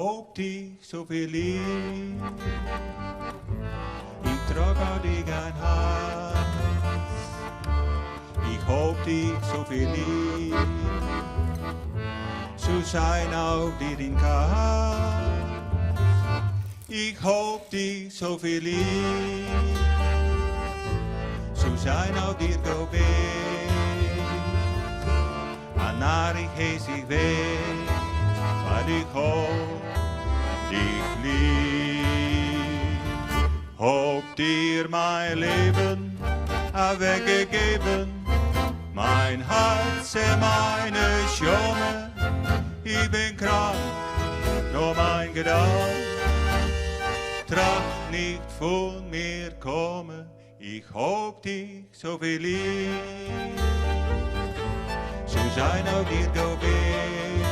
hoop dich zoveel lieb. Ich trag auch dich ein Herz. Ich hoop dich zoveel lieb. Zo zijn ook dir in kaart. Ich hoop dich zoveel lieb. Zo zijn ook dir geweest. En naar ik hees ik weet. Maar ik hoop dich lieb. Hoop dir mein Leben weggegeben. Mein Herz en meine Schone. Ich bin krank, nur mein Gedanke. Tracht nicht von mir kommen. Ich hoop dich zoveel lieb. Zo zijn ook dir geweest.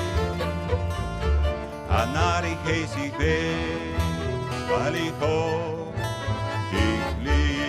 En naar ik hees ik weet. Weil ich hoop dich lieb.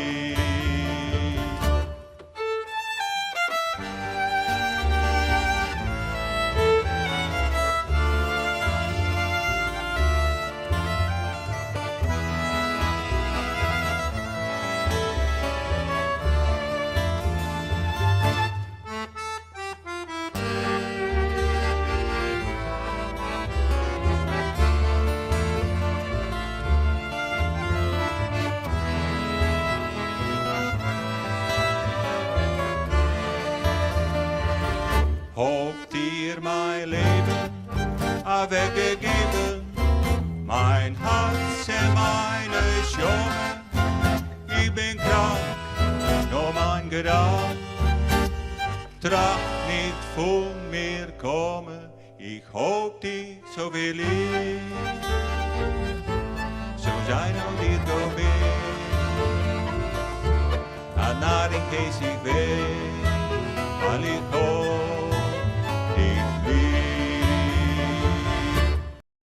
Hoop dir mein Leben weggegeben, mein Herz en meine Schone. Ich bin krank, nur mein Gedanke. Tracht nicht von mir kommen, ich hoop dich zoveel lieb. Zo zijn ook dir geweest, en naar ik hees ik weet.